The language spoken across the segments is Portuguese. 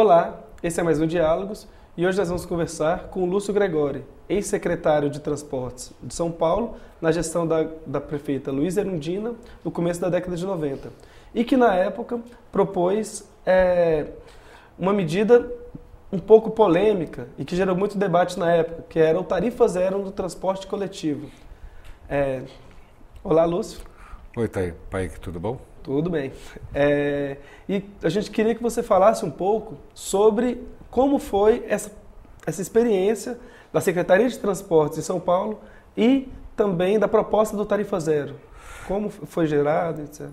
Olá, esse é mais um Diálogos e hoje nós vamos conversar com o Lúcio Gregóri, ex-secretário de Transportes de São Paulo, na gestão da prefeita Luíza Erundina, no começo da década de 90, e que na época propôs uma medida um pouco polêmica e que gerou muito debate na época, que era o tarifa zero no transporte coletivo. Olá, Lúcio. Oi, Paik, tudo bom? Tudo bem. E a gente queria que você falasse um pouco sobre como foi essa experiência da Secretaria de Transportes de São Paulo e também da proposta do Tarifa Zero. Como foi gerado, etc.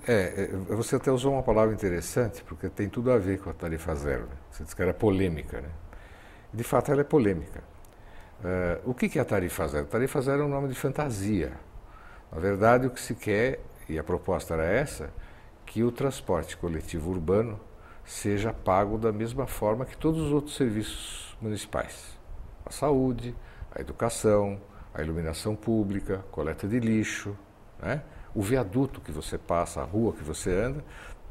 Você até usou uma palavra interessante, porque tem tudo a ver com a Tarifa Zero. Né? Você disse que era polêmica, né? De fato, ela é polêmica. O que é a Tarifa Zero? A Tarifa Zero é um nome de fantasia. Na verdade, o que se quer, e a proposta era essa, que o transporte coletivo urbano seja pago da mesma forma que todos os outros serviços municipais. A saúde, a educação, a iluminação pública, coleta de lixo, né? O viaduto que você passa, a rua que você anda,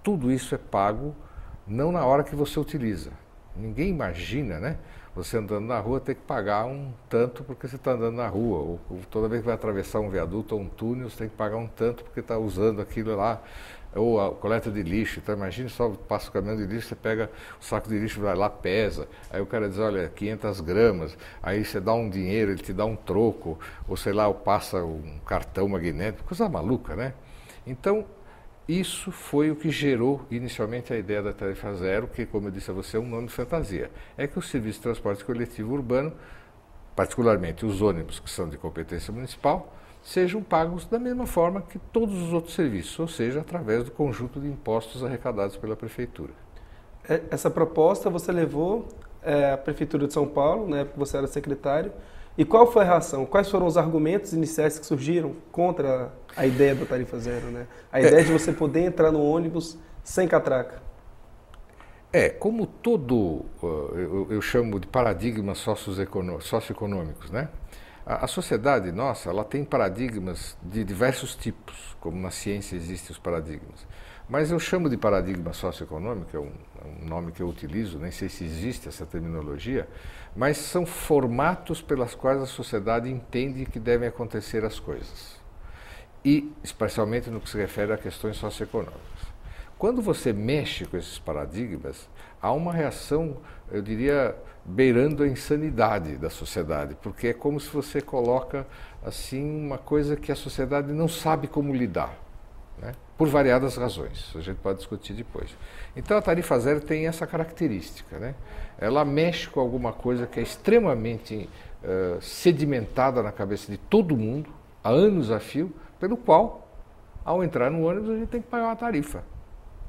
tudo isso é pago não na hora que você utiliza. Ninguém imagina, né? Você andando na rua ter que pagar um tanto porque você está andando na rua, ou toda vez que vai atravessar um viaduto ou um túnel, você tem que pagar um tanto porque está usando aquilo lá, ou a coleta de lixo. Então imagine só, passa o caminhão de lixo, você pega o saco de lixo, vai lá, pesa, aí o cara diz, olha, 500 gramas, aí você dá um dinheiro, ele te dá um troco, ou sei lá, passa um cartão magnético, coisa maluca, né? Então, isso foi o que gerou inicialmente a ideia da Tarifa Zero, que, como eu disse a você, é um nome de fantasia. É que o serviço de transporte coletivo urbano, particularmente os ônibus que são de competência municipal, sejam pagos da mesma forma que todos os outros serviços, ou seja, através do conjunto de impostos arrecadados pela Prefeitura. Essa proposta você levou à Prefeitura de São Paulo, na época que você era secretário, e qual foi a reação? Quais foram os argumentos iniciais que surgiram contra a ideia da Tarifa Zero, né? A ideia de você poder entrar no ônibus sem catraca. Como todo, eu chamo de paradigmas socioeconômicos, né? A sociedade nossa, ela tem paradigmas de diversos tipos, como na ciência existem os paradigmas. Mas eu chamo de paradigma socioeconômico, é um nome que eu utilizo, nem sei se existe essa terminologia, mas são formatos pelas quais a sociedade entende que devem acontecer as coisas. E, especialmente no que se refere a questões socioeconômicas. Quando você mexe com esses paradigmas, há uma reação, eu diria, beirando a insanidade da sociedade, porque é como se você coloca assim uma coisa que a sociedade não sabe como lidar, né? Por variadas razões, a gente pode discutir depois. Então a Tarifa Zero tem essa característica, né? Ela mexe com alguma coisa que é extremamente sedimentada na cabeça de todo mundo, há anos a fio, pelo qual, ao entrar no ônibus, a gente tem que pagar uma tarifa.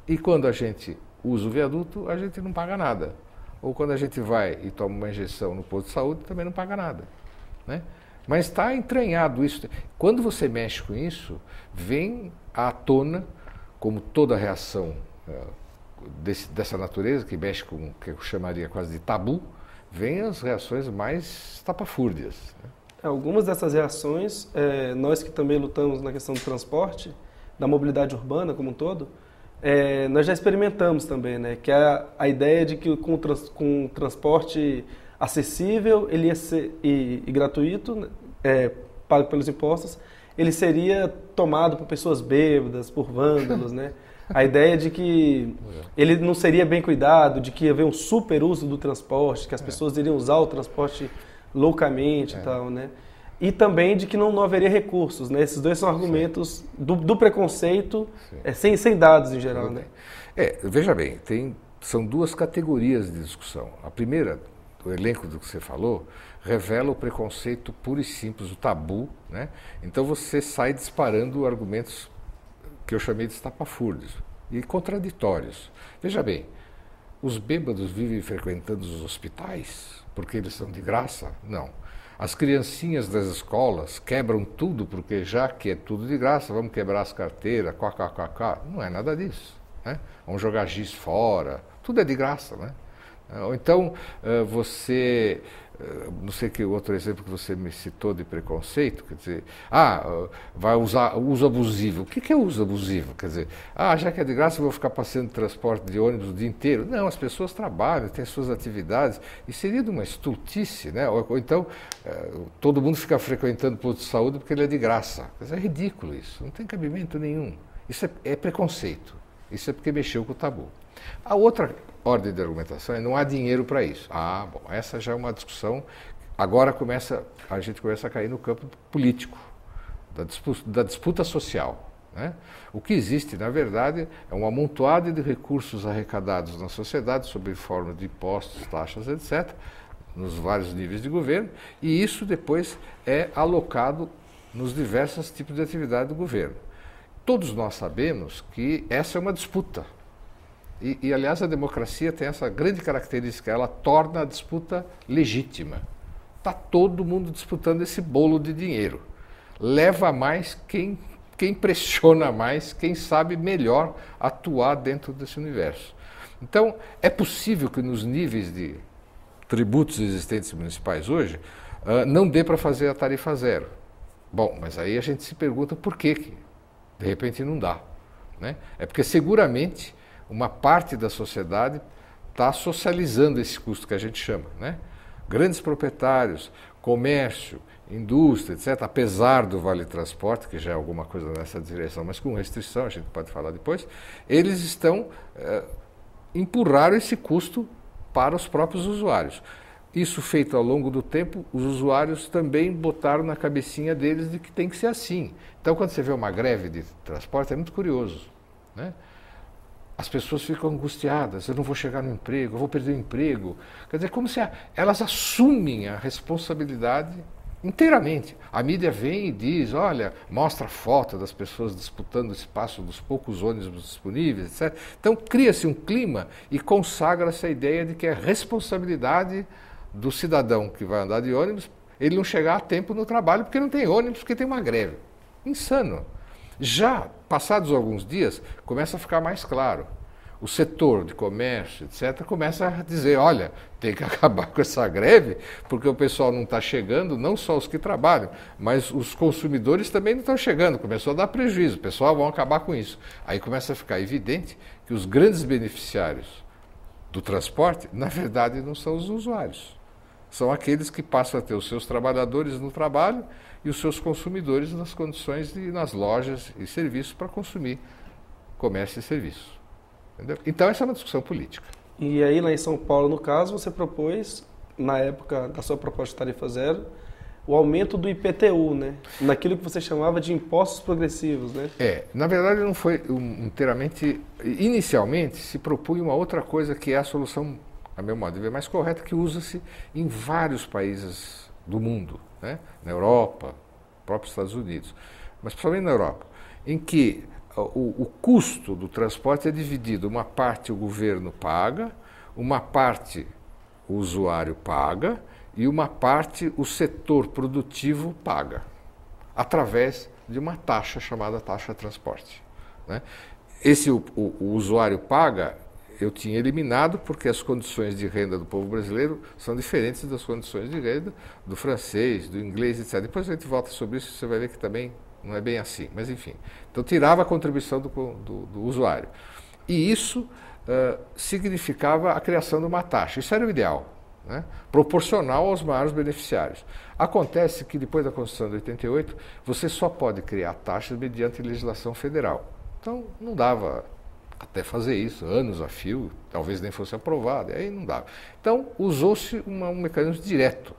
E quando a gente usa o viaduto, a gente não paga nada. Ou quando a gente vai e toma uma injeção no posto de saúde, também não paga nada, né? Mas está entranhado isso. Quando você mexe com isso, vem à tona, como toda reação dessa natureza, que mexe com o que eu chamaria quase de tabu, vem as reações mais estapafúrdias, né? Algumas dessas reações, nós que também lutamos na questão do transporte, da mobilidade urbana como um todo, nós já experimentamos também, né? Que é a ideia de que com o transporte acessível ele ia ser, e gratuito, pago pelos impostos, ele seria tomado por pessoas bêbadas, por vândalos, né? A ideia de que ele não seria bem cuidado, de que ia haver um super uso do transporte, que as pessoas iriam usar o transporte loucamente e tal, né? E também de que não haveria recursos, né? Esses dois são argumentos do preconceito, sem dados em geral, né? Veja bem, são duas categorias de discussão. A primeira, o elenco do que você falou, revela o preconceito puro e simples, o tabu, né? Então você sai disparando argumentos que eu chamei de estapafúrdios e contraditórios. Veja bem, os bêbados vivem frequentando os hospitais porque eles são de graça? Não. As criancinhas das escolas quebram tudo porque já que é tudo de graça, vamos quebrar as carteiras, não é nada disso, né? Vamos jogar giz fora, tudo é de graça, né? Ou então você não sei que outro exemplo que você me citou de preconceito, quer dizer, vai usar uso abusivo. O que é uso abusivo? Quer dizer, já que é de graça eu vou ficar passeando de transporte de ônibus o dia inteiro. Não, as pessoas trabalham, têm suas atividades, e seria de uma estultice, né? Ou então, todo mundo fica frequentando o posto de saúde porque ele é de graça. Quer dizer, é ridículo isso, não tem cabimento nenhum. Isso é preconceito, isso é porque mexeu com o tabu. A outra ordem de argumentação é não há dinheiro para isso. Bom, essa já é uma discussão. Agora a gente começa a cair no campo político, da disputa social, né? O que existe, na verdade, é um amontoado de recursos arrecadados na sociedade, sob forma de impostos, taxas, etc., nos vários níveis de governo, e isso depois é alocado nos diversos tipos de atividade do governo. Todos nós sabemos que essa é uma disputa. Aliás, a democracia tem essa grande característica, ela torna a disputa legítima. Está todo mundo disputando esse bolo de dinheiro. Leva mais quem pressiona mais, quem sabe melhor atuar dentro desse universo. Então, é possível que nos níveis de tributos existentes municipais hoje, não dê para fazer a tarifa zero. Bom, mas aí a gente se pergunta por que de repente não dá, né? É porque seguramente uma parte da sociedade está socializando esse custo que a gente chama, né? Grandes proprietários, comércio, indústria, etc., apesar do Vale Transporte, que já é alguma coisa nessa direção, mas com restrição, a gente pode falar depois, eles estão empurraram esse custo para os próprios usuários. Isso feito ao longo do tempo, os usuários também botaram na cabecinha deles de que tem que ser assim. Então, quando você vê uma greve de transporte, é muito curioso, né? As pessoas ficam angustiadas, eu não vou chegar no emprego, eu vou perder o emprego. Quer dizer, como se elas assumem a responsabilidade inteiramente. A mídia vem e diz, olha, mostra foto das pessoas disputando o espaço dos poucos ônibus disponíveis, etc. Então, cria-se um clima e consagra-se a ideia de que é responsabilidade do cidadão que vai andar de ônibus ele não chegar a tempo no trabalho porque não tem ônibus, porque tem uma greve. Insano. Já, passados alguns dias, começa a ficar mais claro. O setor de comércio, etc., começa a dizer, olha, tem que acabar com essa greve, porque o pessoal não está chegando, não só os que trabalham, mas os consumidores também não estão chegando, começou a dar prejuízo, o pessoal vai acabar com isso. Aí começa a ficar evidente que os grandes beneficiários do transporte, na verdade, não são os usuários. São aqueles que passam a ter os seus trabalhadores no trabalho e os seus consumidores nas condições de ir nas lojas e serviços para consumir comércio e serviço. Entendeu? Então, essa é uma discussão política. E aí, lá em São Paulo, no caso, você propôs, na época da sua proposta de tarifa zero, o aumento do IPTU, né? Naquilo que você chamava de impostos progressivos, né? Na verdade não foi inteiramente... Inicialmente se propunha uma outra coisa que é a solução, a meu modo de ver, mais correta, que usa-se em vários países do mundo, né? Na Europa, próprios Estados Unidos, mas principalmente na Europa, em que o custo do transporte é dividido, uma parte o governo paga, uma parte o usuário paga e uma parte o setor produtivo paga, através de uma taxa chamada taxa de transporte, né? Esse o usuário paga, eu tinha eliminado porque as condições de renda do povo brasileiro são diferentes das condições de renda do francês, do inglês, etc. Depois a gente volta sobre isso, você vai ver que também não é bem assim, mas enfim. Então tirava a contribuição do usuário. E isso significava a criação de uma taxa. Isso era o ideal, né? Proporcional aos maiores beneficiários. Acontece que depois da Constituição de 88, você só pode criar taxas mediante legislação federal. Então não dava até fazer isso, anos a fio, talvez nem fosse aprovado, e aí não dava. Então usou-se um mecanismo direto.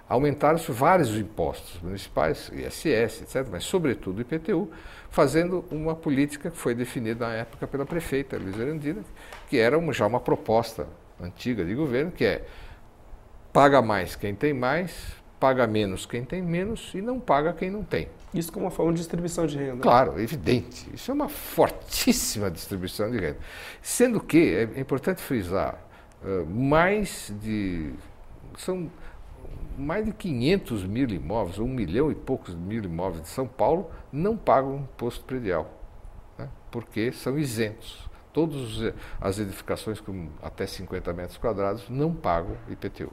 Aumentaram-se vários impostos municipais, ISS, etc., mas sobretudo o IPTU, fazendo uma política que foi definida na época pela prefeita Luiz Erundina, que era já uma proposta antiga de governo, que é paga mais quem tem mais, paga menos quem tem menos e não paga quem não tem. Isso como uma forma de distribuição de renda. Claro, evidente. Isso é uma fortíssima distribuição de renda. Sendo que, é importante frisar, são mais de 500 mil imóveis, 1 milhão e poucos mil imóveis de São Paulo não pagam imposto predial, né? Porque são isentos. Todas as edificações com até 50 metros quadrados não pagam IPTU.